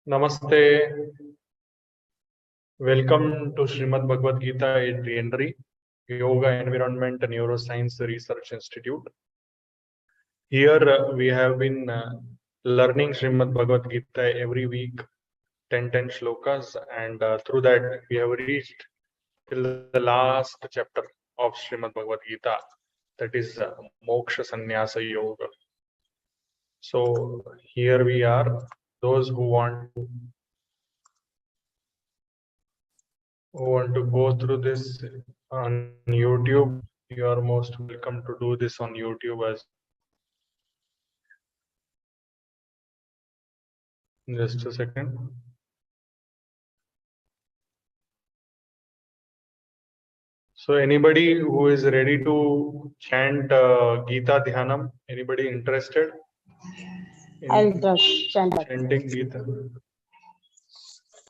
Namaste. Welcome to Srimad Bhagavad Gita at Henry, Yoga Environment Neuroscience Research Institute. Here we have been learning Srimad Bhagavad Gita every week, 10 shlokas, and through that we have reached till the last chapter of Srimad Bhagavad Gita, that is Moksha Sannyasa Yoga. So here we are, those who want to go through this on YouTube, you are most welcome to do this on YouTube as just a second. So anybody who is ready to chant Gita Dhyanam, anybody interested I'll in just chant. chanting Gita?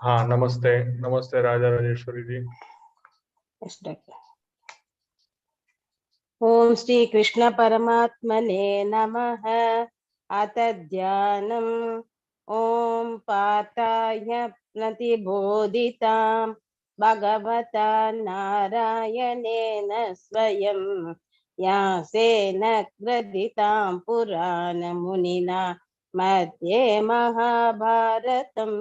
हाँ नमस्ते नमस्ते राजा राजेश्वरी जी. Yes, Doctor. ओम श्री कृष्ण परमात्मने नमः. अथ ध्यानम्. ओम पार्थाय प्रतिबोधितां भगवता नारायणेन स्वयं व्यासेन ग्रथितां पुराणमुनिना मध्ये महाभारतम्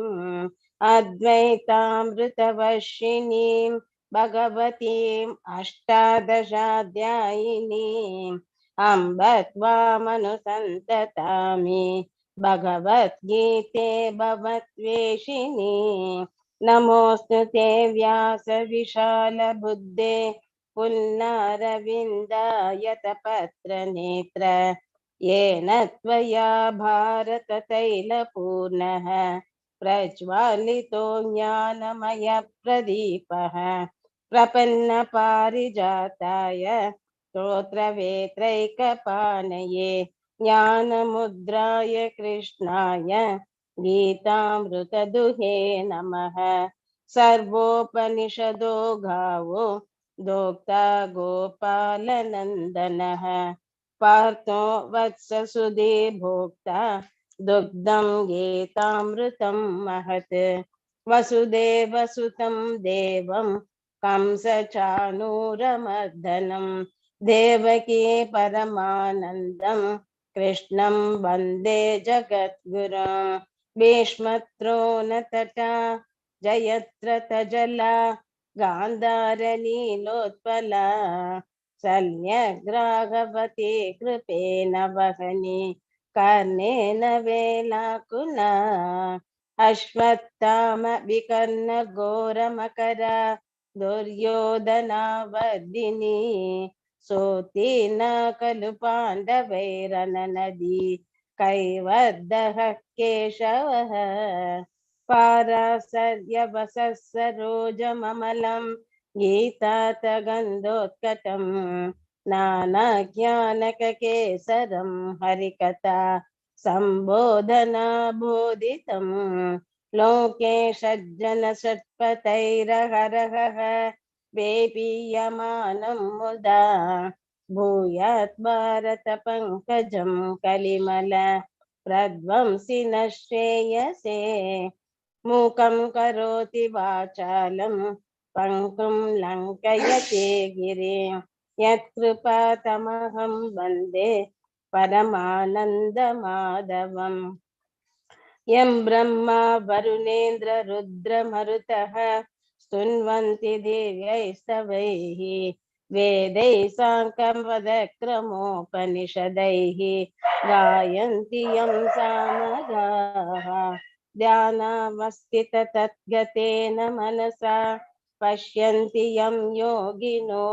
अद्वैतामृतवर्षिणीं भगवतीम् अष्टादशाध्यायिनीम् अम्ब त्वामनुसन्ततामि भगवद्गीते भवद्वेषिणी. नमोऽस्तु ते व्यासविशालबुद्धे पुल्लारविन्दायतपत्रनेत्र येन त्वया भारततैलपूर्णः प्रज्वालितो ज्ञानमयप्रदीपः प्रपन्नपारिजाताय स्तोत्रवेत्रैकपाणये ज्ञानमुद्राय कृष्णाय गीतामृतदुहे नमः. सर्वोपनिषदो गावो दोक्ता गोपालनन्दनः पार्थो वत्ससुधे भोक्ता दुग्धं गीतामृतं महत्. वसुदेवसुतं देवं कंसचाणूरमर्दनं देवकी परमानन्दं कृष्णं वन्दे जगद्गुरुं. भीष्मद्रोणतटा जयद्रथजला गान्धारनीलोत्पला शल्यग्राहवती कृपेण वहनी कर्णेन वेलाकुला. अश्वत्थाम विकर्ण घोरमकरा दुर्योधनावर्दिनी सोतीर्ण खलु पाण्डवैरननदी कैवर्धः केशवः. पाराशर्यवसः सरोजममलं गीतातगन्धोत्कटं नानाज्ञानककेसरं हरिकथा सम्बोधना बोधितं. लोके सज्जनषट्पथैरहरहः वेपीयमानं मुदा भूयात् भारतपङ्कजं कलिमल प्रध्वंसिनः श्रेयसे. मूकं करोति वाचालं पङ्कुं लङ्कयते गिरिं यत्कृपातमहं वन्दे परमानन्दमाधवम्. यं ब्रह्मा वरुणेन्द्र रुद्रमरुतः स्तुन्वन्ति दिव्यैस्तवैः वेदैः साङ्गं पदक्रमोपनिषदैः गायन्ति यं सामगाः. ध्यानावस्थिततद्गतेन मनसा पश्यन्ति यं योगिनो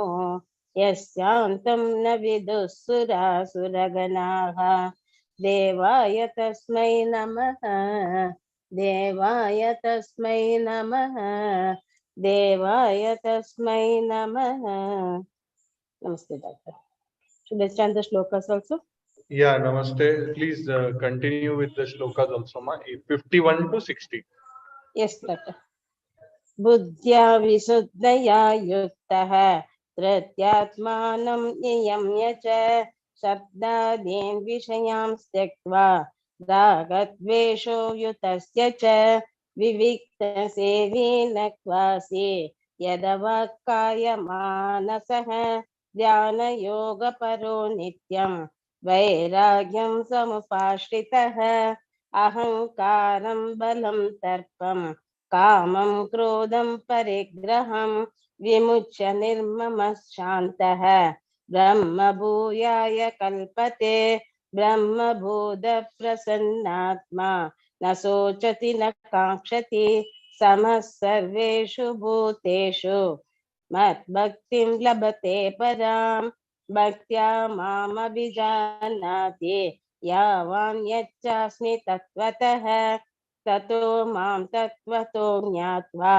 यस्यान्तं न विदुः सुरासुरगणाः. देवाय तस्मै नमः. देवाय तस्मै नमः. देवाय तस्मै नमः. Namaste, Doctor. Should I chant the shlokas also? Yeah, namaste. Please continue with the shlokas also, ma. 51 to 60. Yes, Doctor. बुद्ध्या विशुद्धया युक्तः धृत्यात्मानं नियम्य च शब्दादीन् विषयान् त्यक्त्वा रागद्वेषो युतस्य च विविक्तसेवीनक्वासि यदवकायमानसः ध्यानयोगपरो नित्यं वैराग्यं समुपाश्रितः अहङ्कारं बलं तर्कं कामं क्रोधं परिग्रहं विमुच्य निर्ममः शान्तः ब्रह्मभूयाय कल्पते ब्रह्मभूतप्रसन्नात्मा न शोचति न काङ्क्षति समः सर्वेषु भूतेषु मद्भक्तिं लभते परां भक्त्या मामभिजानाति यावान् यच्चास्मि तत्त्वतः ततो मां तत्त्वतो ज्ञात्वा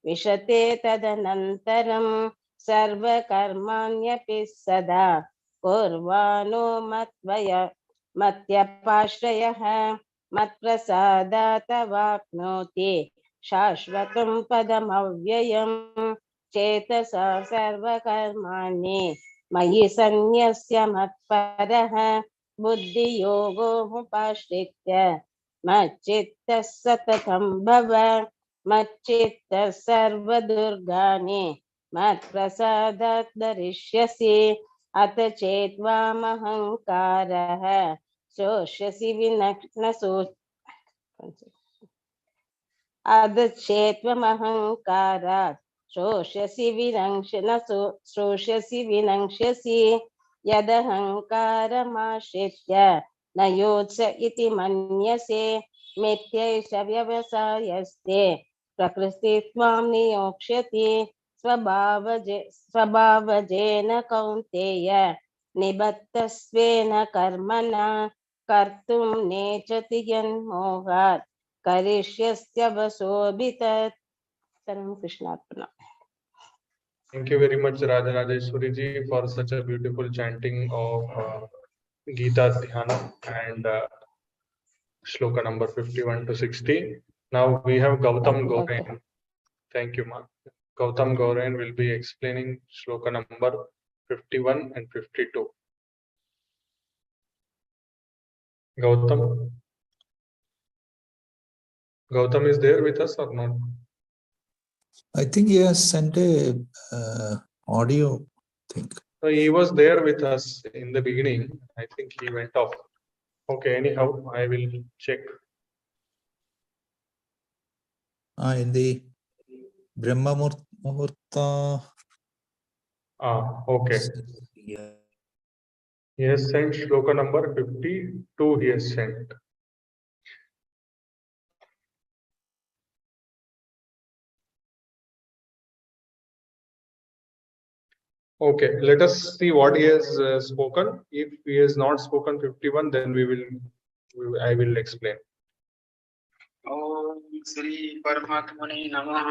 विशते तदनन्तरं सर्वकर्माण्यपि सदा कुर्वाणो मत्यपाश्रयः मत्प्रसादात् वाप्नोति शाश्वतं पदमव्ययम् चेतसा सर्वकर्माणि मयि सन्न्यस्य मत्परः बुद्धियोगोमुपाश्रित्य मच्चित्तः सततं भव मच्चित्तः सर्वदुर्गाणि मत्प्रसादात् दरिष्यसि अथ चेत्त्वामहङ्कारः शोष्यसि अदचेत्त्वमहङ्कारात् शोष्यसि विनङ्क्ष्यसि यदहङ्कारमाश्रित्य न योत्स इति मन्यसे मिथ्यैष व्यवसायस्ते प्रकृतित्वां नियोक्ष्यति स्वभावजेन कौन्तेय निबद्धस्वेन कर्मणा कर्तुं नेच्छति यन्मोहात् करिष्यस्त्यवसोऽभितत् सर्वं कृष्णार्पणम्. Thank you very much, Rajarajeshwari ji, for such a beautiful chanting of Gita Dhyana and Shloka number 51 to 60. Now we have Gautam Gorain. Thank you, ma. Gautam Gorain will be explaining Shloka number 51 and 52. Gautam is there with us or not? I think he has sent a audio thing. So he was there with us in the beginning. I think he went off. Okay, anyhow, I will check. In the Brahma Muhurta. Okay. Yeah. He has sent Shloka number 52. He has sent. Okay, let us see what he has spoken. If he has not spoken 51, then I will explain. ओम श्री परमात्मने नमः।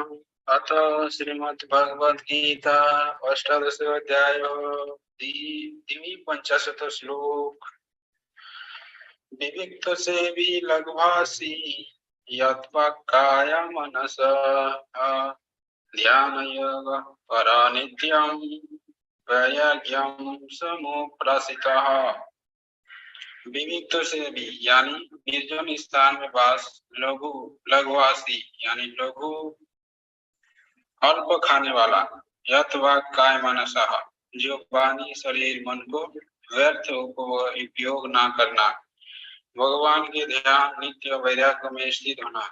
अथ श्रीमद् भगवद गीता अष्टादश अध्याय दिवि पंचाशत श्लोक। विविक्त से भी लघुभाषी यत्पक्काय मनस ध्यान योग परा नित्यं वैराग्यं समुपरासितः। विविक्त से भी यानी निर्जन स्थान में वास, लघुवासी यानी लघु अल्प खाने वाला, यत्वा काय मनसः जो वाणी शरीर मन को व्यर्थ उपयोग न करना, भगवान के ध्यान नित्य वैराग्य में स्थित होना,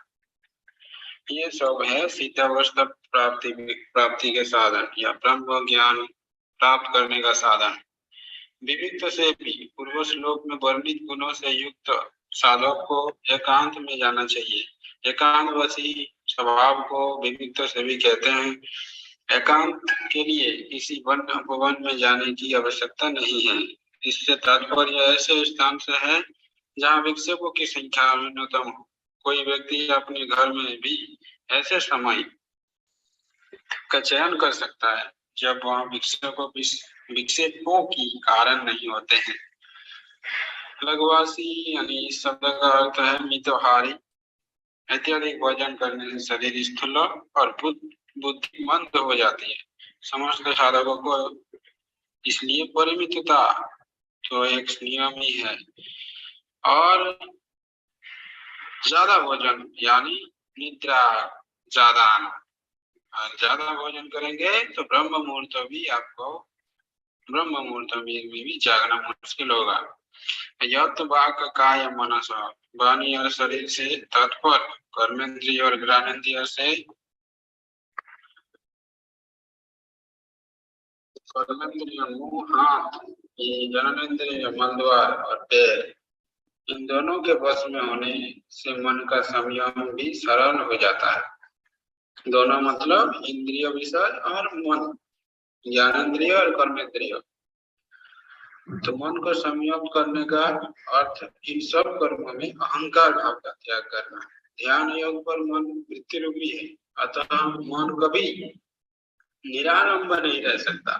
ये सब है सिद्धावस्था प्राप्ति के साधन या ब्रह्म ज्ञान प्राप्त करने का साधन। विविक्त से भी पूर्व श्लोक में वर्णित गुणों से युक्त साधक को एकांत में जाना चाहिए। एकांतवासी स्वभाव को विविक्त से भी कहते हैं। एकांत के लिए किसी वन उपवन में जाने की आवश्यकता नहीं है। इससे तात्पर्य ऐसे स्थान से है जहाँ विक्षेपों की संख्या न्यूनतम हो। कोई व्यक्ति अपने घर में भी ऐसे समय का चयन कर सकता है जब वहाँ विक्षेपों की कारण नहीं होते हैं। लघुवासी यानी इस शब्द का अर्थ है मितहारी। अत्यधिक भोजन करने से शरीर स्थूल और बुद्धि मंद हो जाती है। समस्त साधकों को इसलिए परिमितता तो एक नियम ही है। और ज्यादा भोजन यानी निद्रा ज्यादा आना, और ज्यादा भोजन करेंगे तो ब्रह्म मुहूर्त भी आपको ब्रह्म मुहूर्त में भी जागना मुश्किल होगा। यत वाक काय मनस, वाणी और शरीर से तत्पर, कर्मेंद्रिय और ज्ञानेंद्रिय से कर्मेंद्रिय मुंह, हाथ, ये जननेंद्रिय मलद्वार और पैर, इन दोनों के वश में होने से मन का संयम भी सरल हो जाता है। दोनों मतलब इंद्रिय विषय और मन, ज्ञानेंद्रिय और कर्मेंद्रिय। तो मन को संयम करने का अर्थ इन सब कर्मों में अहंकार भाव का त्याग करना है। ध्यान योग पर मन वृत्ति रूपी है, अतः मन कभी निरालंब नहीं रह सकता।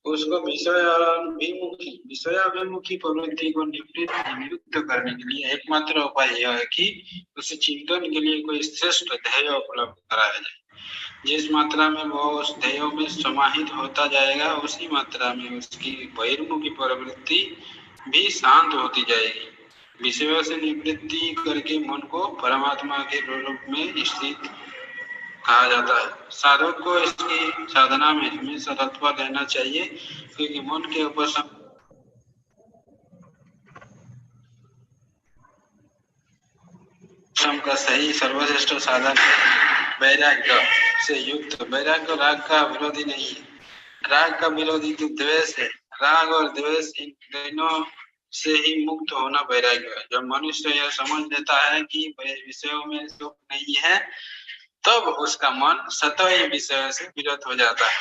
उसको विषयाभिमुखी प्रवृत्ति को निवृत्त करने के लिए एकमात्र उपाय यह है कि उसे चिंतन के लिए कोई श्रेष्ठ ध्येय उपलब्ध कराया जाए। जिस मात्रा में वो उस ध्येय में समाहित होता जाएगा, उसी मात्रा में उसकी बहिर्मुखी प्रवृत्ति भी शांत होती जाएगी। विषयों से निवृत्ति करके मन को परमात्मा के रूप में स्थित कहा जाता है। साधक को इसकी साधना में हमेशा तत्पर रहना चाहिए, क्योंकि मन के उपशम का सही सर्वश्रेष्ठ साधन वैराग्य से युक्त। वैराग्य राग का विरोधी नहीं है, राग का विरोधी तो द्वेष है। राग और द्वेष इन दोनों से ही मुक्त होना वैराग्य है। जब मनुष्य यह समझ लेता है कि विषयों में सुख नहीं है, तब उसका मन स्वतः ही विषय से विरत हो जाता है।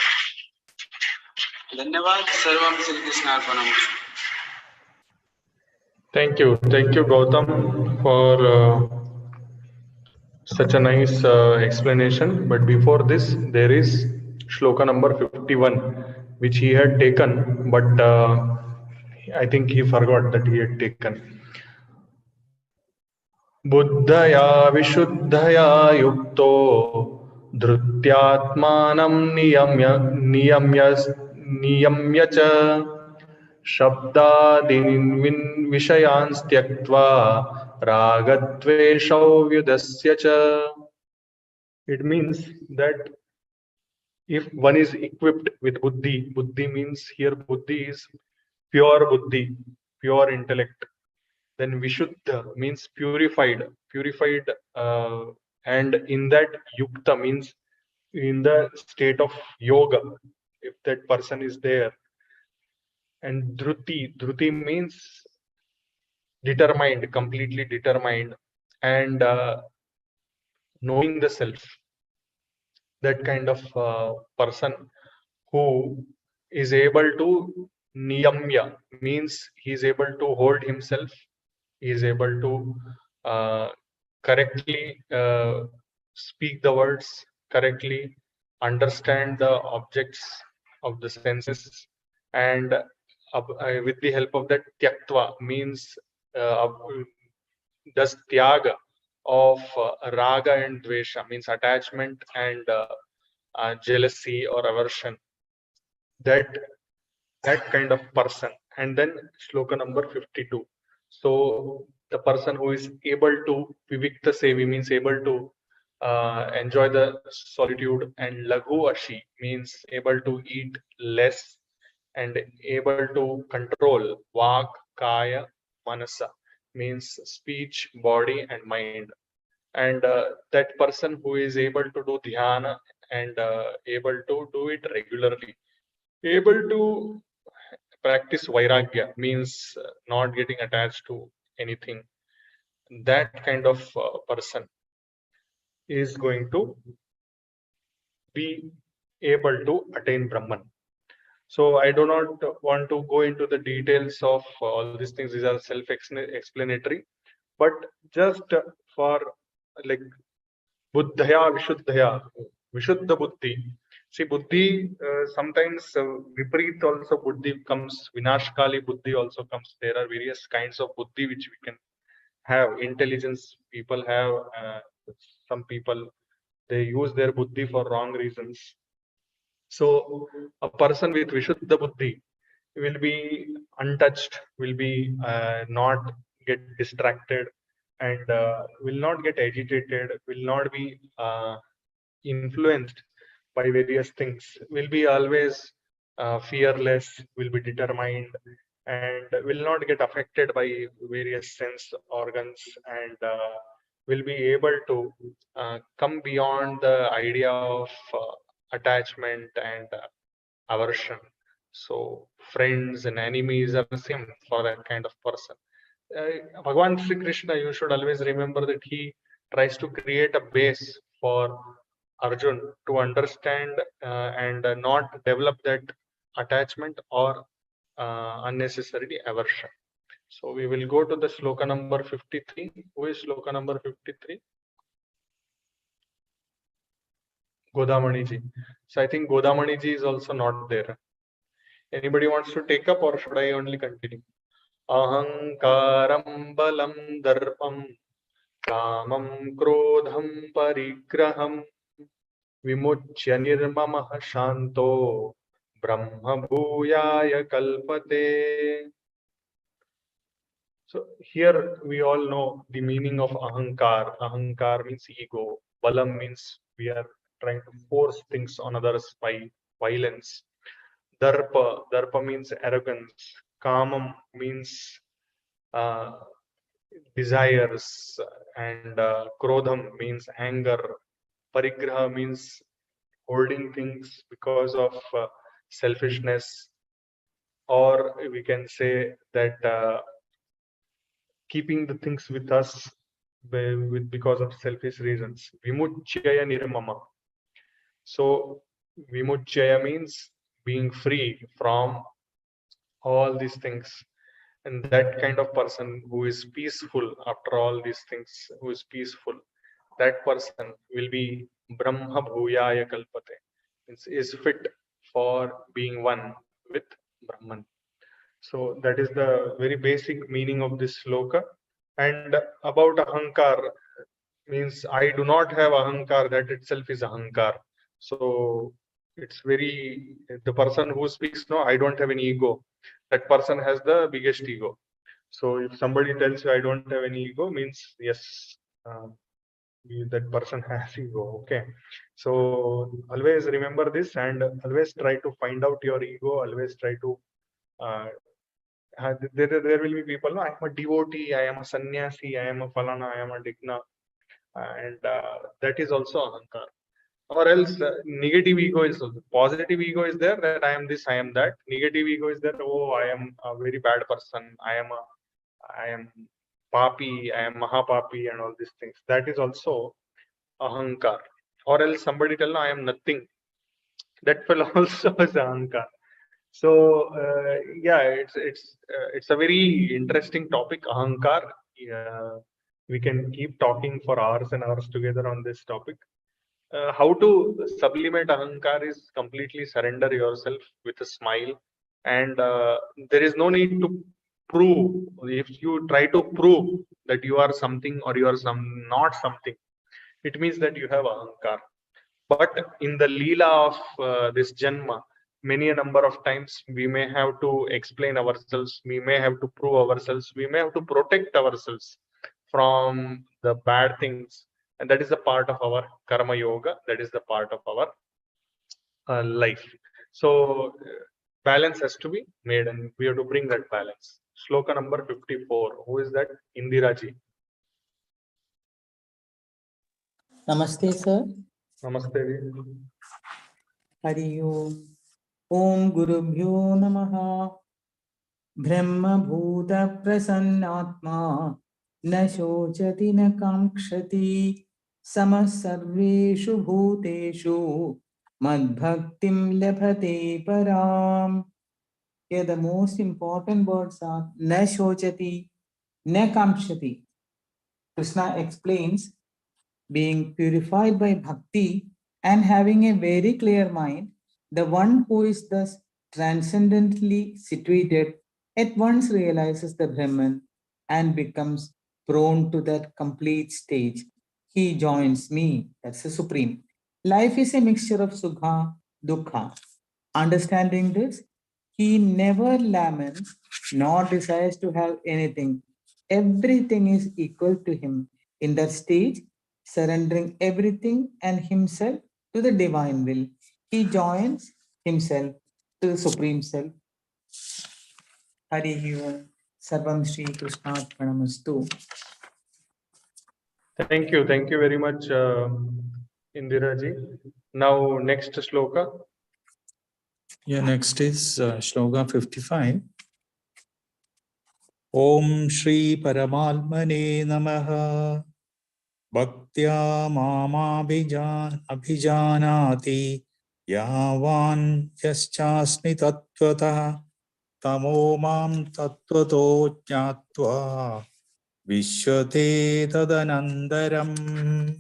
धन्यवाद। सर्वम Shri कृष्णार्पणमस्तु। Thank you, Gautam, for such a nice explanation. But before this, there is Shloka number 51, which he had taken, but I think he forgot that he had taken. बुद्धया विशुद्धया युक्तो धृत्यात्मानं नियम्य च शब्दादीन् विषयान् त्यक्त्वा रागद्वेषौ व्युदस्य च. It means that if one is equipped with buddhi, buddhi means here buddhi is pure buddhi, pure intellect. Then vishuddha means purified, and in that yukta means in the state of yoga, if that person is there. And dhruti means determined, completely determined, and knowing the self. That kind of person who is able to niyamya means he is able to hold himself, he is able to correctly speak the words, correctly understand the objects of the senses, and with the help of that tyaktva means does tyaga of raga and dvesha, means attachment and jealousy or aversion. That kind of person. And then shloka number 52. So the person who is able to vivikta sevi means able to enjoy the solitude, and laghu ashi means able to eat less and able to control vak, kaya, manasa means speech, body and mind. And that person who is able to do dhyana and able to do it regularly, able to practice vairagya means not getting attached to anything, that kind of person is going to be able to attain Brahman. So I do not want to go into the details of all these things. These are self-explanatory, but just for like buddhaya vishuddhaya, vishuddha buddhi. See, buddhi sometimes viparit also buddhi comes, vinashkali buddhi also comes. There are various kinds of buddhi which we can have. Intelligence people have, some people they use their buddhi for wrong reasons. So a person with vishuddha buddhi will be untouched, will be not get distracted, and will not get agitated, will not be influenced by various things, will be always fearless, will be determined, and will not get affected by various sense organs, and will be able to come beyond the idea of attachment and aversion. So friends and enemies are the same for that kind of person. Bhagavan Sri Krishna, you should always remember that he tries to create a base for Arjun to understand and not develop that attachment or unnecessary aversion. So we will go to the Shloka number 53. Who is Shloka number 53? Godamani ji. So I think Godamani ji is also not there. Anybody wants to take up, or should I only continue? Ahankaram balam darpam kamam krodham parigraham vimuchya nirmamah shanto brahma bhuyaya kalpate. So here we all know the meaning of ahankar. Ahankar means ego. Balam means we are trying to force things on others by violence. Darpa means arrogance. Kamam means desires, and krodham means anger. Parigraha means holding things because of selfishness, or we can say that keeping the things with us because of selfish reasons. Vimuchya nirmama. So vimuchya means being free from all these things, and that kind of person who is peaceful after all these things, who is peaceful, that person will be Brahma Bhuyaya Kalpate, is fit for being one with Brahman. So that is the very basic meaning of this sloka. And about ahankar means I do not have ahankar, that itself is ahankar. So it's very, the person who speaks, no, I don't have any ego, that person has the biggest ego. So if somebody tells you I don't have any ego, means yes, that person has ego. Okay, so always remember this, and always try to find out your ego. Always try to there will be people, no, I am a devotee, I am a sannyasi, I am a falana, I am a digna, and that is also ahankar. Or else negative ego is also. Positive ego is there, that I am this, I am that. Negative ego is there, oh, I am a very bad person, I am papi, I am mahapapi, and all these things. That is also ahankar. Or else somebody tell, no, I am nothing, that will also is ahankar. So yeah, it's a very interesting topic, ahankar. We can keep talking for hours and hours together on this topic. How to sublimate ahankar is completely surrender yourself with a smile, and there is no need to prove. If you try to prove that you are something or you are not something, it means that you have ahankar. But in the leela of this janma, many a number of times we may have to explain ourselves, we may have to prove ourselves, we may have to protect ourselves from the bad things, and that is a part of our karma yoga, that is the part of our life. So balance has to be made, and we have to bring that balance. Shloka number 54. Who is that? Indira ji. Namaste, sir. Namaste. Hari Om. Om Gurubhyo Namaha. Brahma Bhuta Prasannatma Na Shochati Na Kamkshati Samasarveshu Bhuteshu Madbhaktim Labhate Param. Here the most important words are Na Shochati, Na Kamkshati. Krishna explains being purified by bhakti and having a very clear mind, the one who is thus transcendently situated at once realizes the Brahman and becomes prone to that complete stage. He joins me, that's the supreme. Life is a mixture of sukha, dukkha. Understanding this, he never laments nor desires to have anything. everything is equal to him. In that stage, surrendering everything and himself to the divine will, he joins himself to the Supreme Self. Hari Om. Sarvam Shri Krishnarpanamastu. Thank you very much, Indira ji. Now, next shloka. Yeah, next is Shloka 55. Om Shri Paramatmane Namaha Bhaktya Abhijanati Yavan Yaschasmi Tattvataha Tamo Mam Tattvato Jnatva Vishwate Tadanandaram.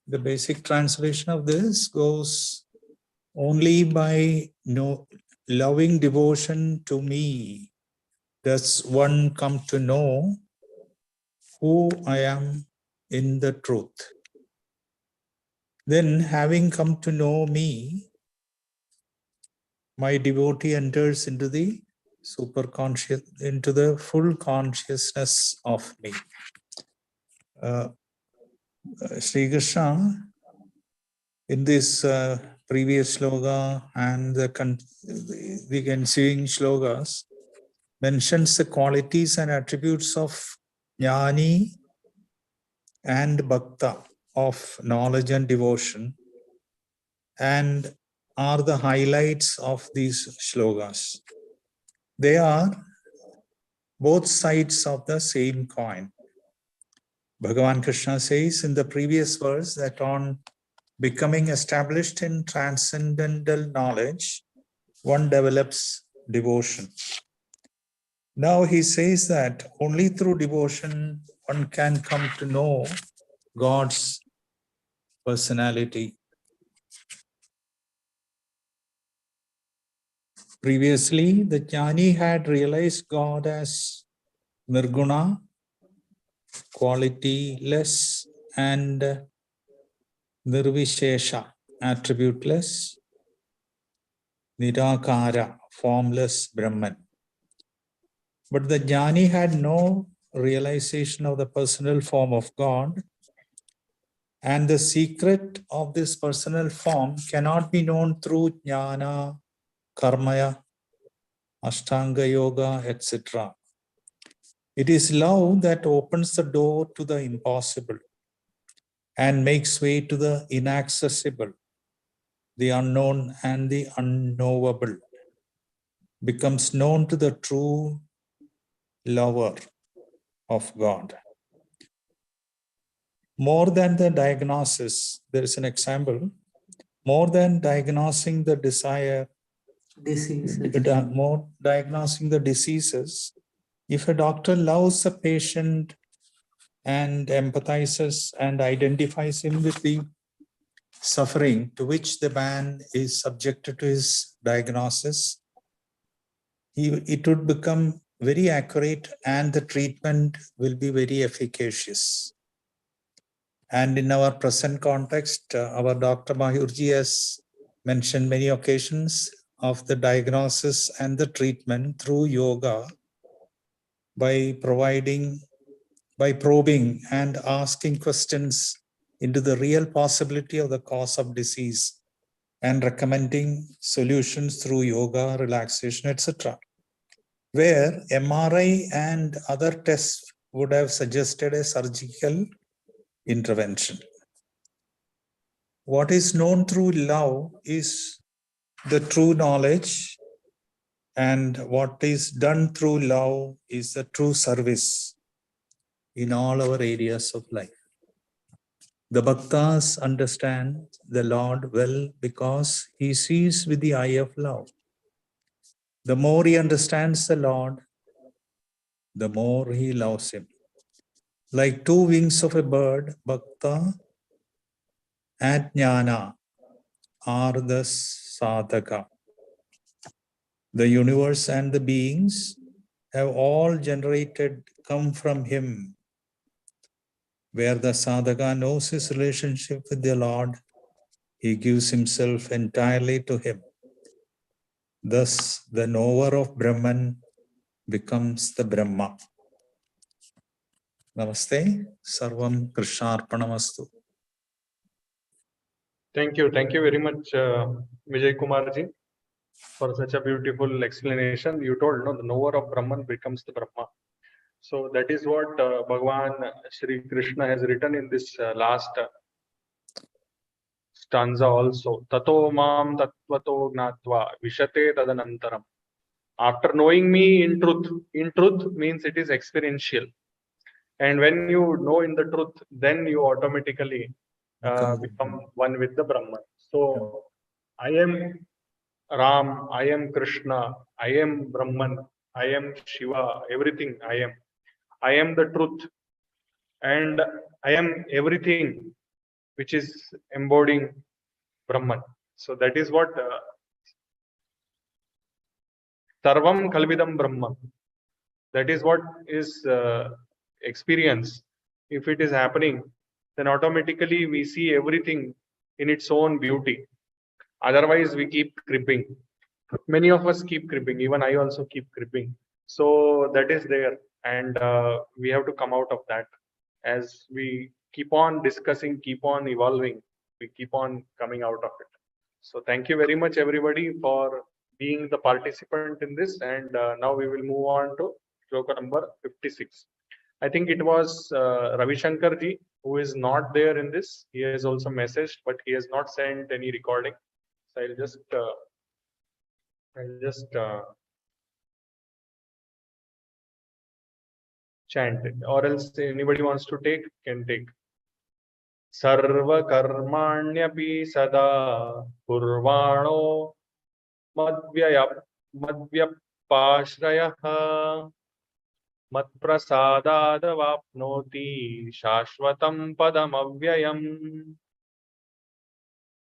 The basic translation of this goes, only by loving devotion to me does one come to know who I am in the truth. Then, having come to know me, my devotee enters into the superconscious, into the full consciousness of me. Sri Krishna, in this previous shloka and the ensuing shlokas, mentions the qualities and attributes of jnani and bhakta, of knowledge and devotion, and are the highlights of these shlokas. They are both sides of the same coin. Bhagavan Krishna says in the previous verse that on becoming established in transcendental knowledge, one develops devotion. Now he says that only through devotion one can come to know God's personality. Previously, the jnani had realized God as nirguna, qualityless, and nirvishesha, attributeless, nirakara, formless Brahman. But the jnani had no realization of the personal form of God, and the secret of this personal form cannot be known through jnana, karmaya, ashtanga yoga, etc. It is love that opens the door to the impossible and makes way to the inaccessible. The unknown and the unknowable becomes known to the true lover of God. More than the diagnosis, there is an example, more than diagnosing the more diagnosing the diseases, if a doctor loves a patient and empathizes and identifies him with the suffering to which the man is subjected to his diagnosis, it would become very accurate and the treatment will be very efficacious. And in our present context, our Dr. Mahurji has mentioned many occasions of the diagnosis and the treatment through yoga by probing and asking questions into the real possibility of the cause of disease and recommending solutions through yoga, relaxation, etc. Where MRI and other tests would have suggested a surgical intervention. What is known through love is the true knowledge, and what is done through love is the true service in all our areas of life. The bhaktas understand the Lord well because he sees with the eye of love. The more he understands the Lord, the more he loves him. Like two wings of a bird, bhakta and jnana are the sadhaka. The universe and the beings have all come from him. Where the sadhaka knows his relationship with the Lord, he gives himself entirely to him. Thus, the knower of Brahman becomes the Brahma. Namaste. Sarvam Krishnarpanamastu. Thank you very much, Vijay Kumarji, for such a beautiful explanation. You told, no, the knower of Brahman becomes the Brahma. So that is what Bhagavan Shri Krishna has written in this last stanza also. Tato mam tattvato gnatva vishate tadanantaram. After knowing me in truth means it is experiential. And when you know in the truth, then you automatically become one with the Brahman. So I am Ram, I am Krishna, I am Brahman, I am Shiva, everything I am. I am the truth, and I am everything which is embodying Brahman. So that is what Sarvam Kalvidam Brahma. That is what is experience. If it is happening, then automatically we see everything in its own beauty. Otherwise, we keep creeping. Many of us keep creeping. Even I also keep creeping. So that is there, and we have to come out of that. As we keep on discussing, keep on evolving, we keep on coming out of it. So thank you very much, everybody, for being the participant in this. And now we will move on to Shloka number 56. I think it was Ravi Shankar ji who is not there in this. He has also messaged, but he has not sent any recording. So I'll just chant it, or else anybody wants to take can take. Sarva karmanyapi sada kurvano madvyapashrayah matprasadadavapnoti shashvatam padam avyayam.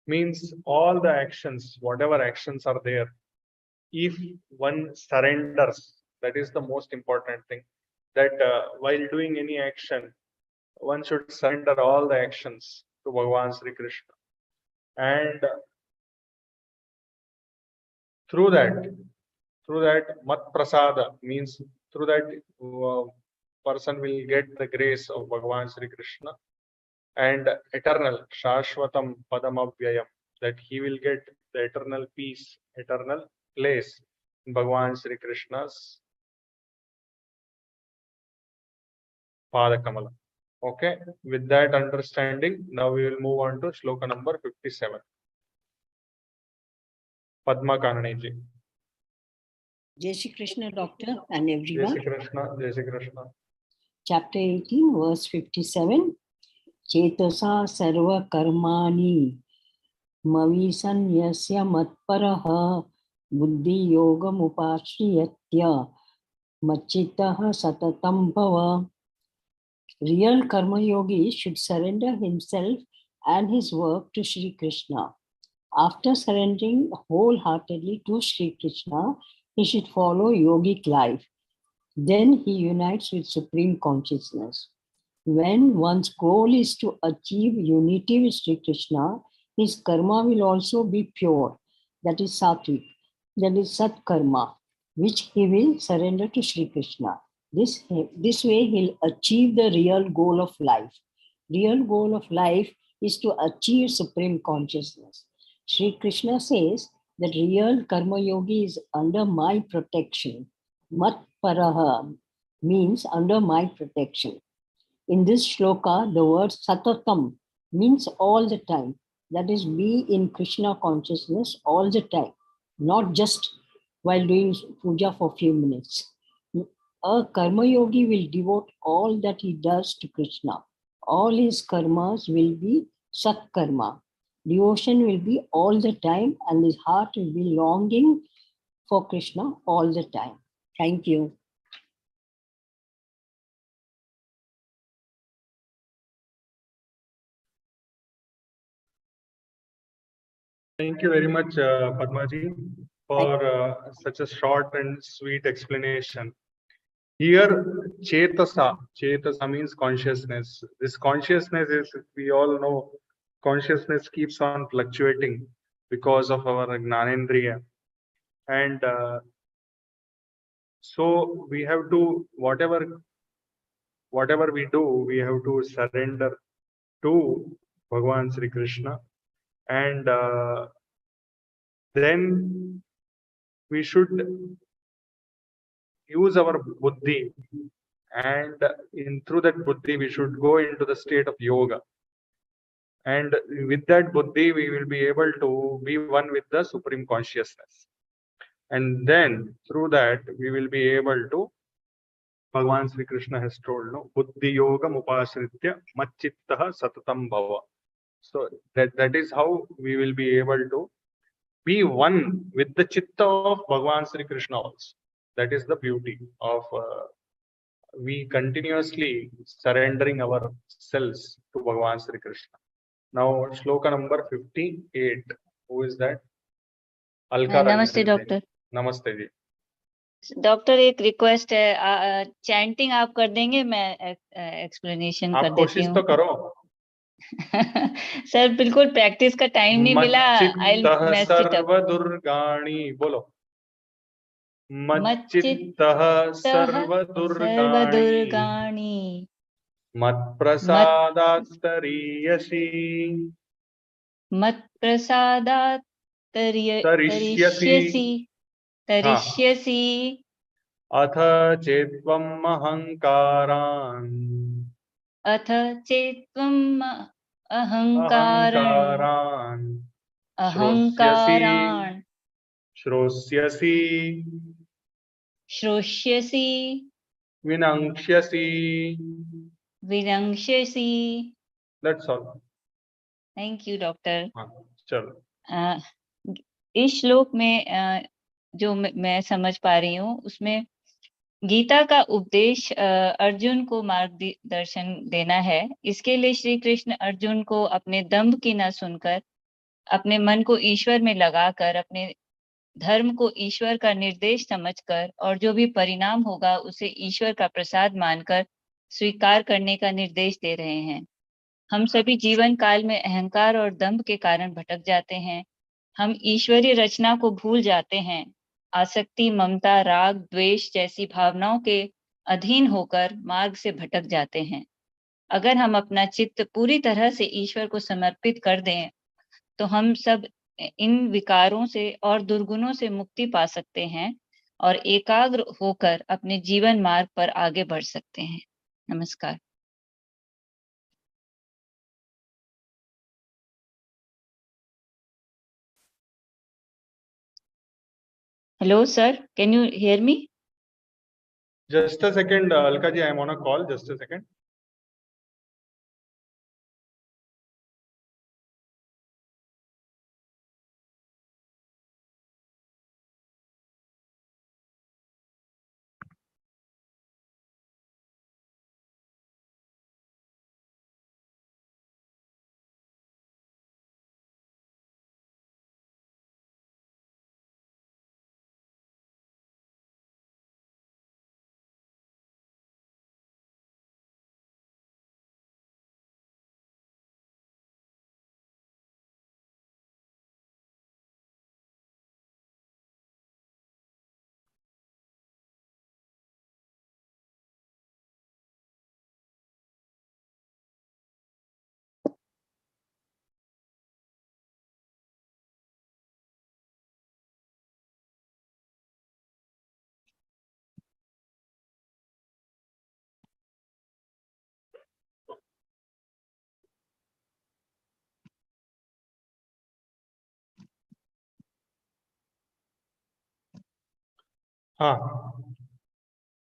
Means all the actions, whatever actions are there, if one surrenders, that is the most important thing, that while doing any action, one should surrender all the actions to Bhagavan Sri Krishna. And through that mat prasada means through that person will get the grace of Bhagavan Sri Krishna and eternal shashvatam padamavyayam, that he will get the eternal peace, eternal place in Bhagavan Sri Krishna's Pada Kamala. Okay, with that understanding, now we will move on to Shloka number 57. Padma Kananiji. Jai Shri Krishna, Doctor, and Jai everyone. Shri Krishna, Jai Shri Krishna. Chapter 18, verse 57. Chetasa sarva karmani mavisan yasya matparaha buddhi yogam upashriyatya machitaha satatam bhava. Real karma yogi should surrender himself and his work to Shri Krishna. After surrendering wholeheartedly to Shri Krishna, he should follow yogic life. Then he unites with Supreme Consciousness. When one's goal is to achieve unity with Shri Krishna, his karma will also be pure, that is sattvic, that is sat karma, which he will surrender to Shri Krishna. This way he'll achieve the real goal of life. Real goal of life is to achieve Supreme Consciousness. Shri Krishna says that real karma yogi is under my protection. Mat paraha means under my protection. In this shloka, the word satatam means all the time. That is, be in Krishna consciousness all the time, not just while doing puja for a few minutes. A karma yogi will devote all that he does to Krishna. All his karmas will be sat karma. Devotion will be all the time, and his heart will be longing for Krishna all the time. Thank you. Thank you very much, Padmaji, for such a short and sweet explanation. Here, Chetasa means consciousness. This consciousness is, we all know, consciousness keeps on fluctuating because of our Gnanendriya. And So we have to, whatever we do, we have to surrender to Bhagavan Sri Krishna, and then we should use our buddhi, and through that buddhi we should go into the state of yoga, and with that buddhi we will be able to be one with the supreme consciousness, and then through that we will be able to, Bhagavan Sri Krishna has told, no, buddhi yogam upasritya macchittah satatam bhava. So that is how we will be able to be one with the chitta of Bhagavan Sri Krishna also. That is the beauty of we continuously surrendering ourselves to Bhagavan Sri Krishna. Now, shloka number 58. Who is that? Alka नमस्ते Ranjan ji. Doctor. Namaste ji. Doctor एक request है, chanting आप कर देंगे, मैं explanation कर आप देती कोशिश हूँ। तो करो। सर बिल्कुल प्रैक्टिस का टाइम नहीं मिला। मच्चित्तः सर्वदुर्गाणि, बोलो। मच्चित्तः सर्वदुर्गाणि मत्प्रसादात् तरीयसि मत्प्रसादात् तरिष्यसि अथ चेत्त्वम् अहङ्कारान् अथ चेत्त्वम् अहङ्कारान् श्रोष्यसि विनङ्क्ष्यसि। That's all. Thank you doctor. चलो। इस श्लोक में जो मैं समझ पा रही हूँ, उसमें गीता का उपदेश अर्जुन को मार्गदर्शन देना है। इसके लिए श्री कृष्ण अर्जुन को अपने दंभ की न सुनकर अपने मन को ईश्वर में लगाकर, अपने धर्म को ईश्वर का निर्देश समझकर और जो भी परिणाम होगा उसे ईश्वर का प्रसाद मानकर स्वीकार करने का निर्देश दे रहे हैं। हम सभी जीवन काल में अहंकार और दंभ के कारण भटक जाते हैं। हम ईश्वरीय रचना को भूल जाते हैं। आसक्ति, ममता, राग, द्वेष जैसी भावनाओं के अधीन होकर मार्ग से भटक जाते हैं। अगर हम अपना चित्त पूरी तरह से ईश्वर को समर्पित कर दें तो हम सब इन विकारों से और दुर्गुणों से मुक्ति पा सकते हैं और एकाग्र होकर अपने जीवन मार्ग पर आगे बढ़ सकते हैं। नमस्कार। Hello, sir. Can you hear me? Just a second, Alka ji, I am on a call. Just a second.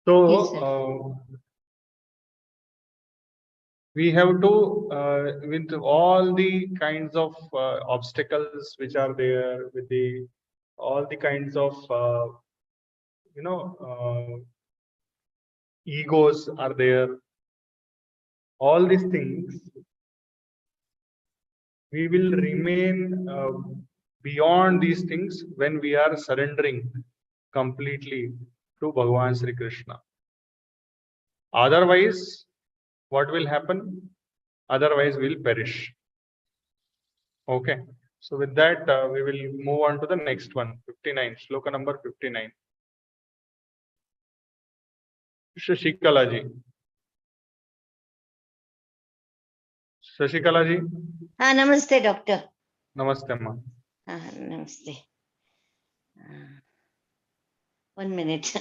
So Yes, we have to, with all the kinds of obstacles which are there, with all the kinds of egos are there, all these things, we will remain beyond these things when we are surrendering completely to Bhagavan Sri Krishna. Otherwise, what will happen? Otherwise, we'll perish. Okay. So with that, we will move on to the next one, 59, shloka number 59. Sasikala जी, शशिकला जी, हाँ नमस्ते doctor. नमस्ते माँ। हाँ नमस्ते। 1 minute.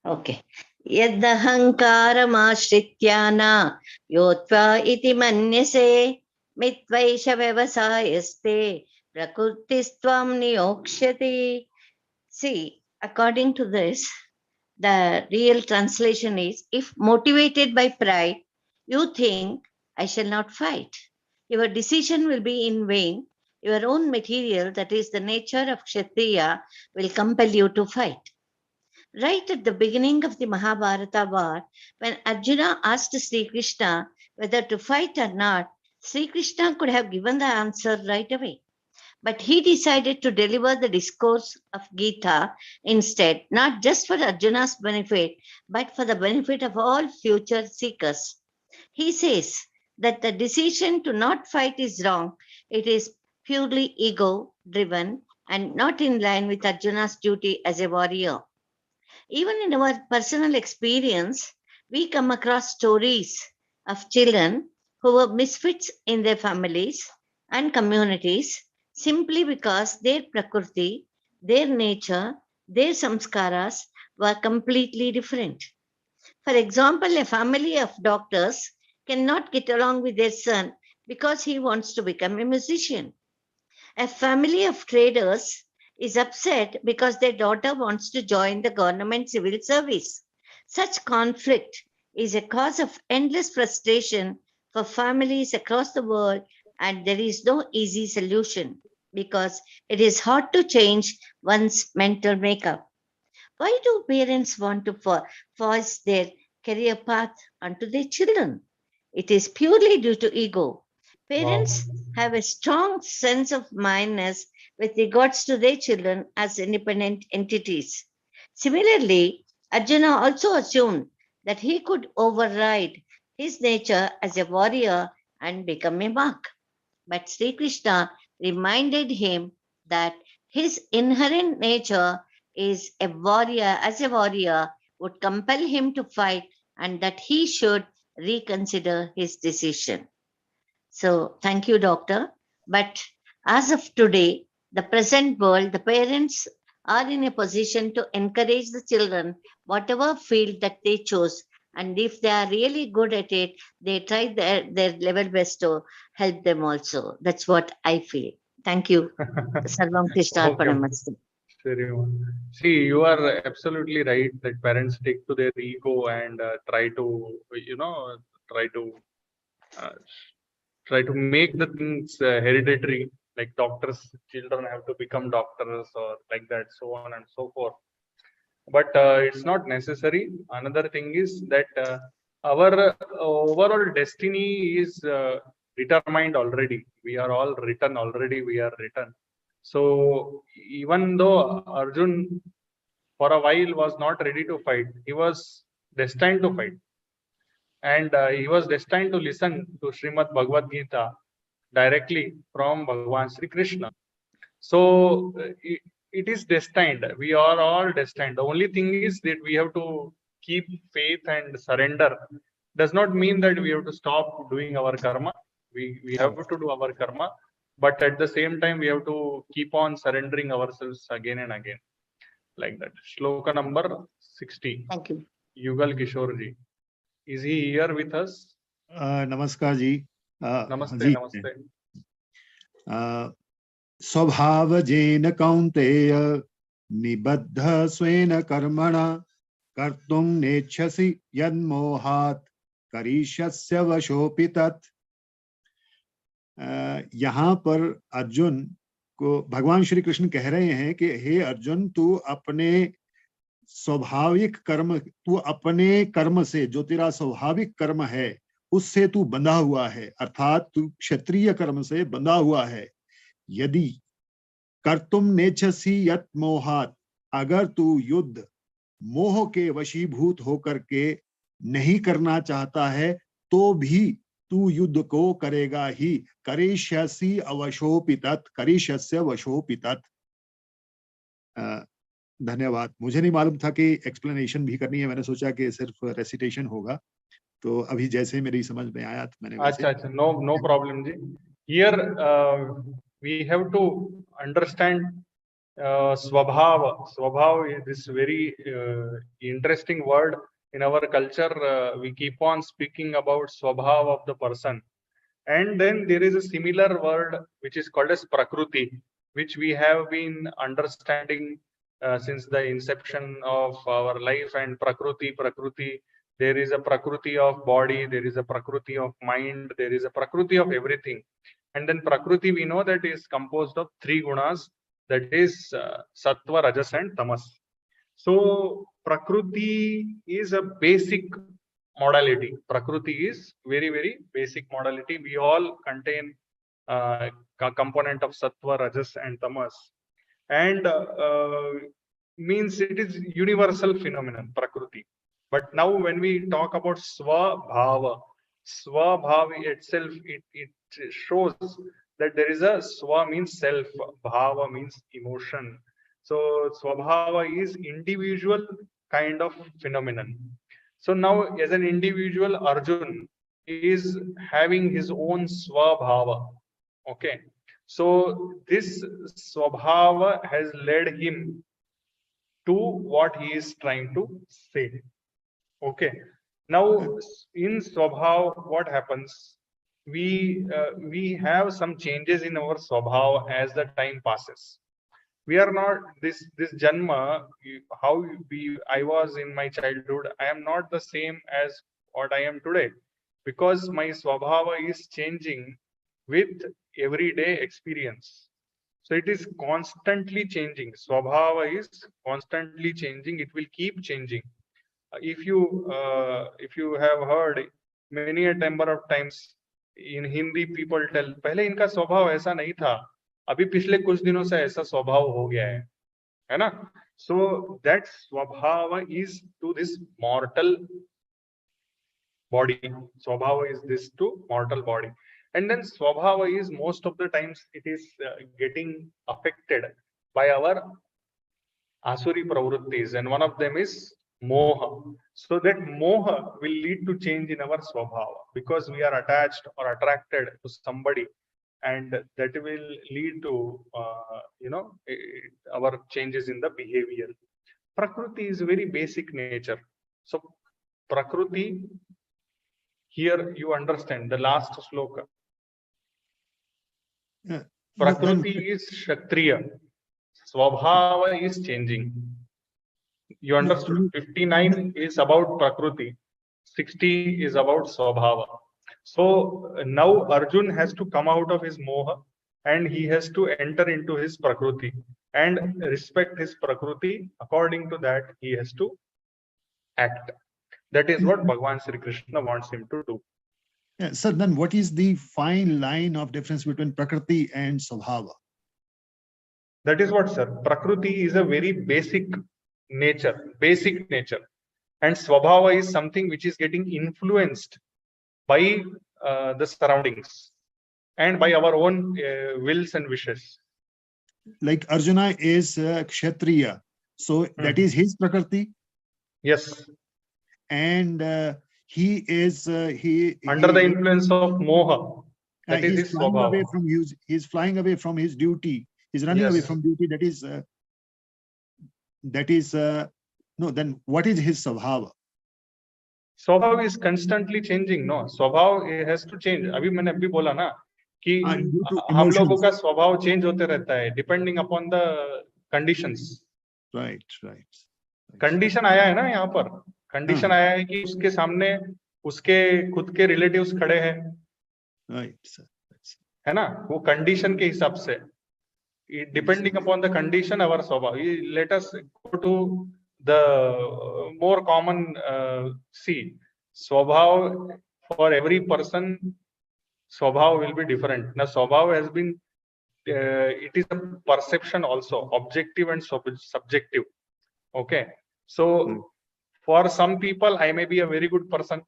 Okay. यदहङ्कारमाश्रित्य न योत्वा इति मन्यसे मित्वैष व्यवसायस्ते प्रकृतिस्त्वां नियोक्ष्यति. See, according to this, the real translation is, if motivated by pride, you think, I shall not fight, your decision will be in vain. Your own material, that is the nature of Kshatriya, will compel you to fight. Right at the beginning of the Mahabharata war, when Arjuna asked Sri Krishna whether to fight or not, Sri Krishna could have given the answer right away. But he decided to deliver the discourse of Gita instead, not just for Arjuna's benefit, but for the benefit of all future seekers. He says that the decision to not fight is wrong. It is purely ego-driven and not in line with Arjuna's duty as a warrior. Even in our personal experience, we come across stories of children who were misfits in their families and communities simply because their prakriti, their nature, their samskaras were completely different. For example, a family of doctors cannot get along with their son because he wants to become a musician. A family of traders is upset because their daughter wants to join the government civil service. Such conflict is a cause of endless frustration for families across the world, and there is no easy solution because it is hard to change one's mental makeup. Why do parents want to force their career path onto their children? It is purely due to ego. Parents Wow. have a strong sense of mindness with regards to their children as independent entities. Similarly, Arjuna also assumed that he could override his nature as a warrior and become a monk. But Sri Krishna reminded him that his inherent nature is a warrior would compel him to fight and that he should reconsider his decision. So thank you, doctor. But as of today, the present world, the parents are in a position to encourage the children, whatever field that they chose. And if they are really good at it, they try their level best to help them also. That's what I feel. Thank you. Sarvam Krishna Okay, Arpanamastu. See, you are absolutely right that parents take to their ego and try to, try to uh, try to make the things hereditary, like doctors, children have to become doctors or like that, so on and so forth. But it's not necessary. Another thing is that our overall destiny is determined already. We are all written already. We are written. So even though Arjun for a while was not ready to fight, he was destined to fight. And he was destined to listen to Srimad Bhagavad Gita directly from Bhagavan Sri Krishna. So it is destined. We are all destined. The only thing is that we have to keep faith and surrender. Does not mean that we have to stop doing our karma. We have to do our karma, but at the same time we have to keep on surrendering ourselves again and again, like that. Shloka number 60. Thank you. Yugal Kishore ji. Is he here with us? नमस्कार जी। Namaste, जी namaste. स्वभावजेन कौन्तेय निबद्ध स्वेन कर्मणा कर्तुं नेच्छसि यन्मोहात् करिष्यस्य वशोऽपि तत्। यहाँ पर अर्जुन को भगवान श्री कृष्ण कह रहे हैं कि हे अर्जुन, तू अपने स्वाभाविक कर्म, तू अपने कर्म से, जो तेरा स्वाभाविक कर्म है उससे तू बंधा हुआ है, अर्थात तू क्षत्रिय कर्म से बंधा हुआ है। यदि कर्तुम नेच्छसि यत् मोहात्, अगर तू युद्ध मोह के वशीभूत होकर के नहीं करना चाहता है तो भी तू युद्ध को करेगा ही। करिष्यसि अवशोऽपि तत्, करिष्यस्य वशोऽपि तत्। धन्यवाद। मुझे नहीं मालूम था कि एक्सप्लेनेशन भी करनी है, मैंने सोचा कि सिर्फ रेसिटेशन होगा, तो अभी जैसे मेरी समझ में आया तो मैंने वैसे। अच्छा, no problem ji. Here we have to understand Swabhav is this very interesting word in our culture. We keep on speaking about Swabhav of the person. And then there is a similar word which is called as Prakruti, which we have been understanding since the inception of our life. And Prakruti, there is a Prakruti of body, there is a Prakruti of mind, there is a Prakruti of everything. And then Prakruti, we know that is composed of three gunas, that is Sattva, Rajas and Tamas. So Prakruti is a basic modality. Prakriti is very basic modality. We all contain a component of Sattva, Rajas and Tamas, and means it is universal phenomenon, Prakriti. But now when we talk about Swabhava itself, it shows that there is a Swa means self, Bhava means emotion. So Swabhava is individual kind of phenomenon. So now as an individual, Arjun is having his own Swabhava. Okay. So this Swabhava has led him to what he is trying to say. Okay. Now in Swabhav, what happens? We have some changes in our Swabhav as the time passes. We are not this Janma, how I was in my childhood, I am not the same as what I am today, because my Swabhava is changing with everyday experience. So it is constantly changing. Swabhava is constantly changing. It will keep changing. If you have heard many a number of times in Hindi, people tell, पहले इनका स्वभाव ऐसा नहीं था, अभी पिछले कुछ दिनों से ऐसा स्वभाव हो गया है ना? So that swabhava is to this mortal body. Swabhava is this to mortal body. And then Swabhava is most of the times it is getting affected by our Asuri pravrittis, and one of them is Moha. So that Moha will lead to change in our Swabhava, because we are attached or attracted to somebody, and that will lead to our changes in the behavior. Prakriti is very basic nature. So Prakriti, here you understand the last shloka. Prakriti is Kshatriya. Swabhava is changing. You understood? 59 is about Prakriti. 60 is about Swabhava. So now Arjun has to come out of his Moha and he has to enter into his Prakriti and respect his Prakriti. According to that, he has to act. That is what Bhagavan Sri Krishna wants him to do. Yeah, so then what is the fine line of difference between Prakriti and Swabhava? That is what, sir. Prakriti is a very basic nature. And Swabhava is something which is getting influenced by the surroundings and by our own wills and wishes. Like Arjuna is Kshatriya. So that is his Prakriti? Yes. And he is under the influence of Moha. That is his Swabhava. He's flying away from his duty. He's running away from duty. No, then what is his Swabhava? Swabhava is constantly changing. No, Swabhava has to change. अभी मैंने अभी बोला ना कि हम लोगों का स्वभाव चेंज होते रहता है depending upon the conditions. Right. Condition आया है ना यहाँ पर. कंडीशन आया है कि उसके सामने उसके खुद के रिलेटिव्स खड़े हैं. Right. है ना? वो कंडीशन के हिसाब से. Depending upon the condition, our swabhava. Let us go to the more common swabhava for every person. Swabhava will be different. Now swabhava has been it is a perception also, objective and subjective. Okay, so for some people I may be a very good person.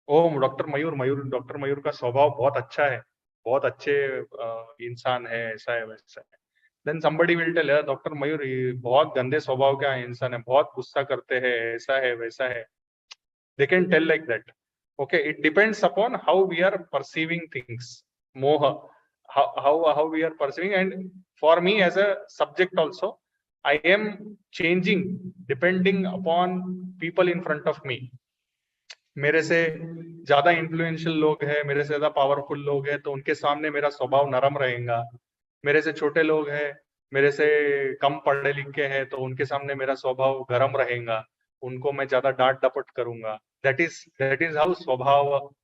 Oh, Dr. Mayur का स्वभाव बहुत अच्छा है, बहुत अच्छे इंसान है, ऐसा है वैसा है. then somebody will tell, Dr. Mayur, ये बहुत गंदे स्वभाव का इंसान है, बहुत गुस्सा करते हैं, ऐसा है वैसा है. They can tell like that. Okay, it depends upon how we are perceiving things. Moha, how we are perceiving. And for me as a subject also, I am changing depending upon people in front of me. मेरे से ज्यादा influential लोग हैं, मेरे से ज्यादा powerful लोग हैं, तो उनके सामने मेरा स्वभाव नरम रहेगा. मेरे से छोटे लोग हैं, मेरे से कम पढ़े लिखे हैं, तो उनके सामने मेरा स्वभाव गरम रहेगा, उनको मैं ज्यादा डांट डपट करूंगा. that is how स्वभाव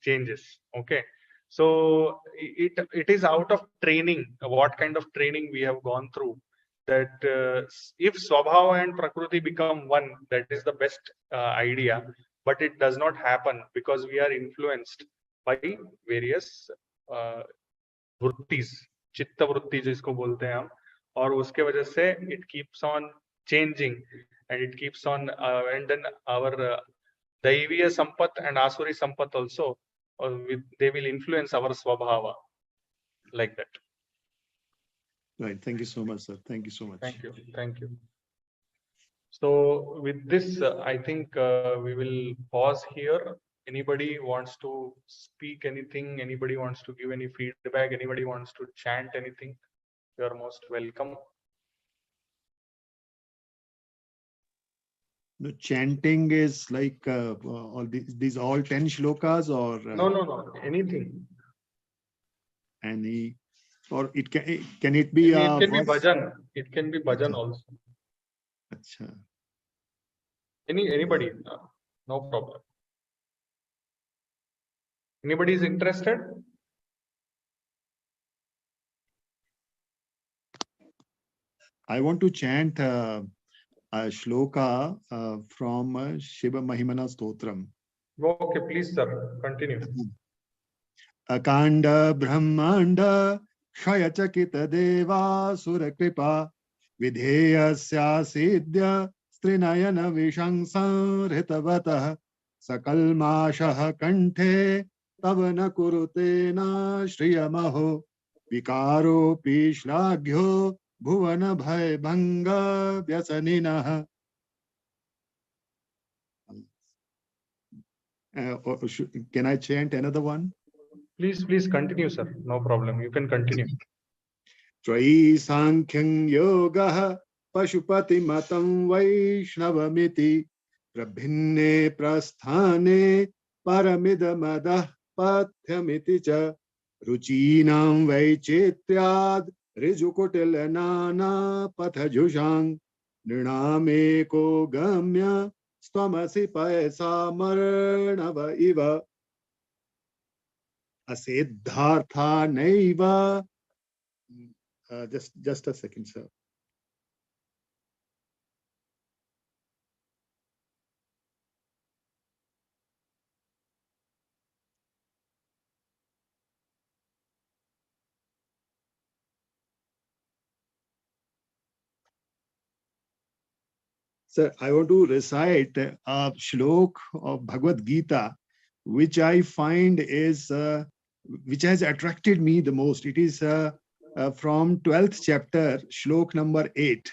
changes. Okay, so it is out of training, what kind of training we have gone through, that if swabhava and prakriti become one, that is the best idea. But it does not happen because we are influenced by various वृत्तिज, चित्त वृत्ति जिसको बोलते हैं हम, और उसके वजह से it keeps on changing and it keeps on and then our दैवीय Sampat and asuri sampat also, they will influence our swabhava like that. Right. Thank you so much, sir. Thank you so much. Thank you. Thank you. So with this, I think we will pause here. Anybody wants to speak anything? Anybody wants to give any feedback? Anybody wants to chant anything? You are most welcome. The chanting is like all these all 10 shlokas, or No. Anything. Any, or it can it be It can be verse? bhajan. It can be bhajan also. Achha. Anybody, no problem. Anybody is interested? I want to chant a shloka from Shiva Mahimana Stotram. Okay, please, sir. Continue. Akanda Brahmanda Shayachakita Deva Surakripa Vidheyasya Siddhya Strinayana Vishangsam Ritavatah Sakalmashah Kanthe Tavana Kurutena Shriyamaho Vikaro Pishlagyo Bhuvana Bhai Bhanga Vyasaninaha. Can I chant another one? Please continue, sir. No problem. You can continue. Trayi Sankhyan Yoga Pashupati Matam Vaishnavamiti Prabhinne Prasthane Paramidamadah Pathyamiti Cha Ruchinam Vaichetyad Rijukotilanana Pathajushang Nirnameko Gamya Stvamasi Paisa Marnava Iva Asiddhartha Naiva. Just a second, sir. Sir, I want to recite a shlok of Bhagavad Gita, which I find is, which has attracted me the most. It is from 12th chapter, shlok number 8.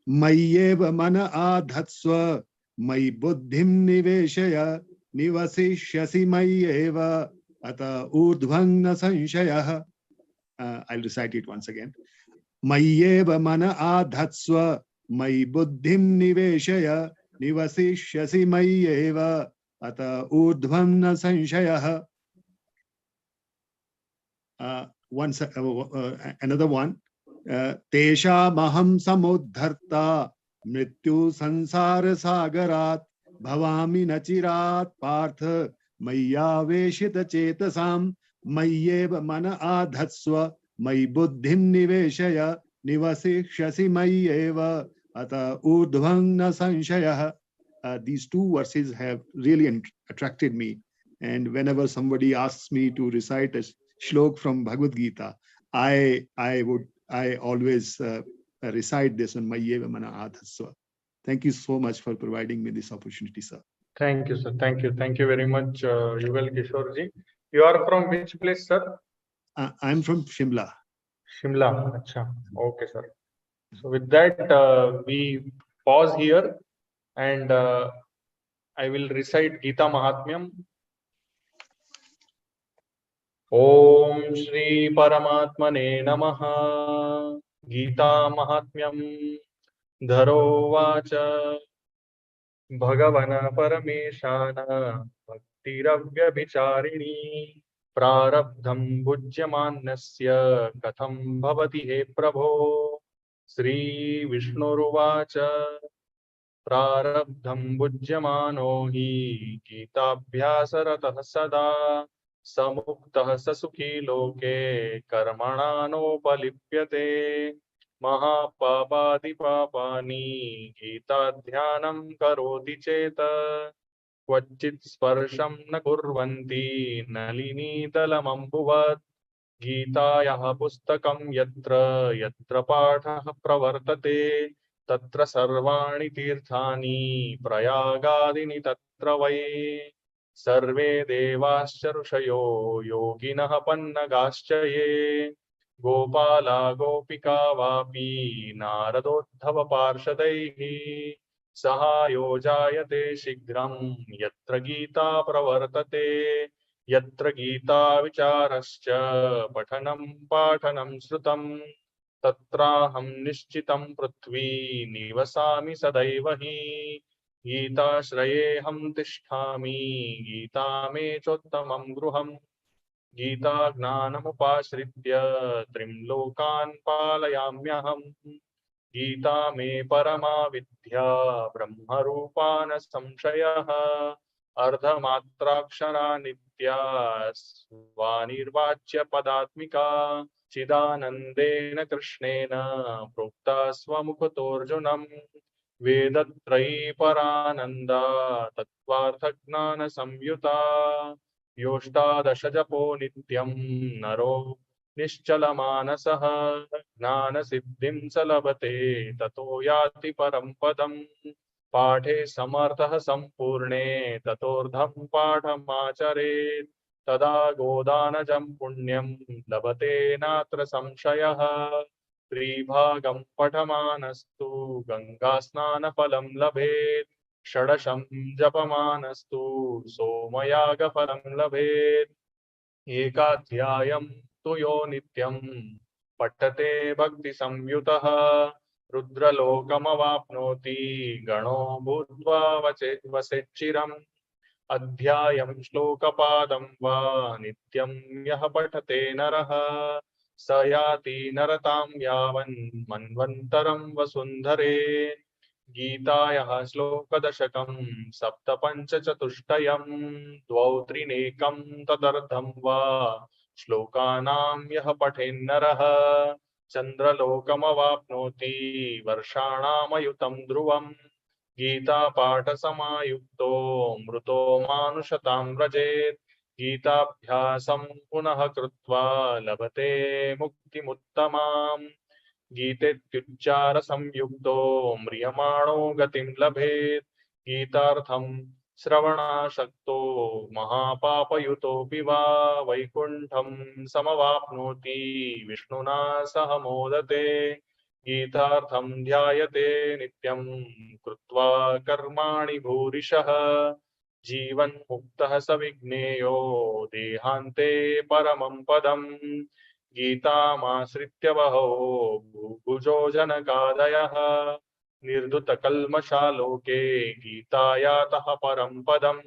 Mayyeva mana adhatsva, may buddhim niveshaya, nivasishyasi mayyeva, ata urdhvang sanshayah. I'll recite it once again. Mayyeva mana adhatsva, may buddhim niveshaya, nivasishyasi mayyeva, ata urdhvam sanshayah. Another one. Tesha maham samudharta mrityu sansara sagarat bhavami nachirat partha maya veshita chetasam mayyeva mana adhatsva may buddhim niveshaya nivasishyasi mayyeva ata urdhvam sanshayah. These two verses have really attracted me, and whenever somebody asks me to recite a shlok from Bhagavad Gita, I always recite this on Mayyeva Mana Adhasva. Thank you so much for providing me this opportunity, sir. Thank you, sir. Thank you. Thank you very much, Yugal Kishorji. You are from which place, sir? I'm from Shimla. Shimla. Acha. Okay, sir. So with that, we pause here, and I will recite Gita Mahatmyam. Om Shri Paramatmane Namaha. Gita Mahatmyam. Dharovacha. भगवन परमेशान भक्तिरव्यभिचारिणी प्रारब्धं भुज्यमानस्य कथं भवति हे प्रभो। श्रीविष्णुरुवाच प्रारब्धं भुज्यमानो हि गीताभ्यासरतः सदा समुक्तः स सुखी लोके कर्मणा नोपलिप्यते महापापादिपापानि गीताध्यानं करोति चेत् क्वचित् स्पर्शं न कुर्वन्ति नलिनीदलमम्बुवत्। गीतायाः पुस्तकं यत्र यत्र पाठः प्रवर्तते तत्र सर्वाणि तीर्थानि प्रयागादीनि तत्र वै। सर्वे देवाश्च ऋषयो योगिनः पन्नगाश्च ये गोपाला गोपिका वापि नारदोद्धव पार्षदैः सहायो जायते शीघ्रं यत्र गीता प्रवर्तते। यत्र गीता विचारश्च पठनं पाठनं श्रुतं तत्राहं निश्चितं पृथ्वी निवसामि सदैव हि। गीताश्रयेऽहं तिष्ठामि गीता मे चोत्तमं गृहम्। गीता ज्ञानमुपाश्रित्य त्रिं लोकान् पालयाम्यहम्। गीता मे परमा विद्या ब्रह्मरूपा न संशयः। अर्धमात्राक्षरा नित्या स्वानिर्वाच्य पदात्मिका चिदानन्देन कृष्णेन प्रोक्ता स्वमुखतोऽर्जुनम्। वेदत्रयी परानन्दा तत्त्वार्थज्ञानसंयुता योष्टादश जपो नित्यं नरो निश्चलमानसः ज्ञानसिद्धिं स लभते ततो याति परं पदम्। पाठे समर्थः सम्पूर्णे ततोऽर्धं पाठमाचरेत् तदा गोदानजं पुण्यं लभते नात्र संशयः। त्रिभागं पठमानस्तु गङ्गास्नानफलं लभेत् षडशं जपमानस्तु सोमयागफलं लभेत्। एकाध्यायं तु यो नित्यं पठते भक्तिसंयुतः रुद्रलोकमवाप्नोति गणो भूत्वा वसेच्चिरम्। अध्यायं श्लोकपादं वा नित्यं यः पठते नरः स याति नरतां यावन् मन्वन्तरं वसुन्धरे। गीतायाः श्लोकदशकं सप्तपञ्चचतुष्टयं द्वौ त्रिनेकं तदर्धं वा श्लोकानां यः पठेन्नरः चन्द्रलोकमवाप्नोति वर्षाणामयुतं ध्रुवम्। गीतापाठसमायुक्तो मृतो मानुषतां व्रजेत् गीताभ्यासं पुनः कृत्वा लभते मुक्तिमुत्तमाम्। गीतेत्युच्चारसंयुक्तो म्रियमाणो गतिं लभेत् गीतार्थं श्रवणाशक्तो महापापयुतोऽपि वा वैकुण्ठं समवाप्नोति विष्णुना सह मोदते। गीतार्थं ध्यायते नित्यं कृत्वा कर्माणि भूरिशः जीवन् मुक्तः स विज्ञेयो देहान्ते परमं पदम्। गीतामाश्रित्य बहवो भुभुजो जनकादयः निर्धुतकल्मषालोके गीतायातः परं पदम्।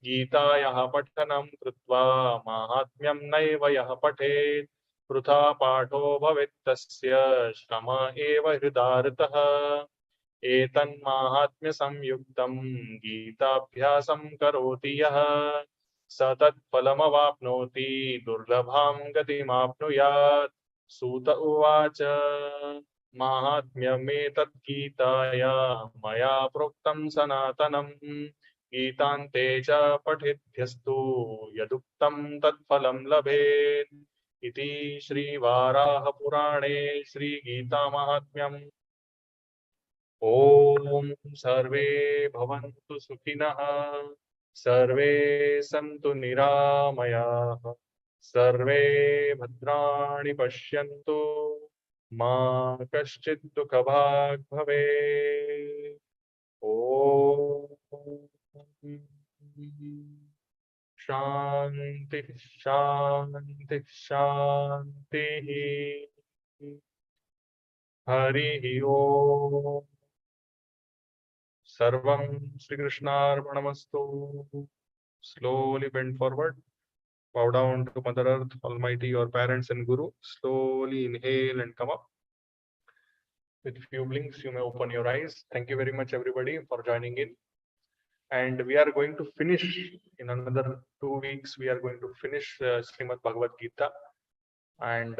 गीतायाः पठनं कृत्वा माहात्म्यं नैव यः पठेत् वृथा पाठो भवेत्तस्य श्रम एव हृदार्तः। एतन्माहात्म्यसंयुक्तं गीताभ्यासं करोति यः स तत्फलमवाप्नोति दुर्लभां गतिमाप्नुयात्। सूत उवाच माहात्म्यमेतत् गीताया मया प्रोक्तं सनातनम् गीतान्ते च पठेद्यस्तु यदुक्तं तत्फलं लभेत्। इति श्रीवाराहपुराणे श्रीगीतामाहात्म्यम्। ॐ सर्वे भवन्तु सुखिनः सर्वे सन्तु निरामयाः सर्वे भद्राणि पश्यन्तु मा कश्चित् दुःखभाग् भवेत्। ॐ शान्ति शान्ति शान्तिः। हरिः ओम्। सर्वं श्रीकृष्णार्पणमस्तु। Slowly bend forward, bow down to Mother Earth, Almighty, your parents and Guru. Slowly inhale and come up. With few blinks, you may open your eyes. Thank you very much, everybody, for joining in. And we are going to finish in another 2 weeks. We are going to finish Srimad Bhagavad Gita. And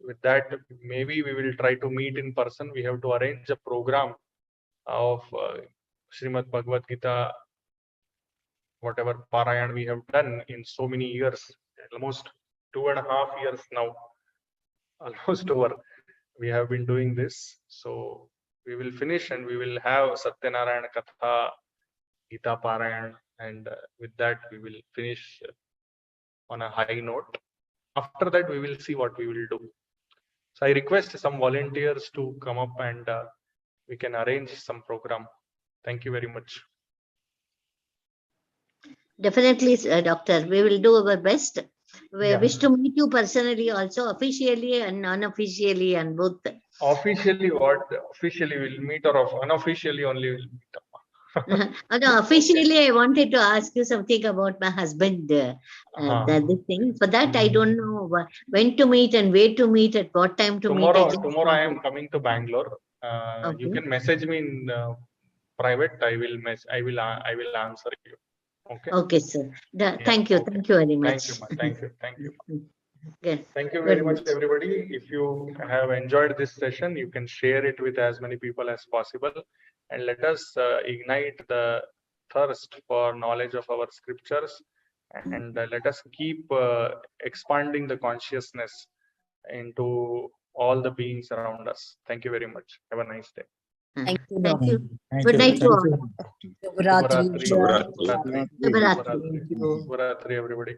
with that, maybe we will try to meet in person. We have to arrange a program of Srimad Bhagavad Gita, whatever Parayan we have done in so many years, almost 2.5 years now, almost over. We have been doing this. So we will finish and we will have Satyanarayana Katha, Gita Parayan, and with that we will finish on a high note. After that, we will see what we will do. So I request some volunteers to come up and we can arrange some program. Thank you very much. Definitely, Doctor. We will do our best. We Yeah. wish to meet you personally also, officially and unofficially, and both. Officially, what? Officially we'll meet, or unofficially only we'll meet. No, officially, I wanted to ask you something about my husband. This thing. For that, I don't know when to meet and where to meet, at what time to meet. Tomorrow I am coming to Bangalore. You Okay. can message me in private. I will answer you. Okay. Okay, sir. Yeah, Thank you. okay. Thank you very much. Thank you. Good. Thank you very Good much, night. everybody. If you have enjoyed this session, you can share it with as many people as possible, and let us ignite the thirst for knowledge of our scriptures, and let us keep expanding the consciousness into all the beings around us. Thank you very much. Have a nice day. Thank you. Thank Good you. night to all. Thank you. Shubhratri. Shubhratri, Shubhratri. Shubhratri, everybody.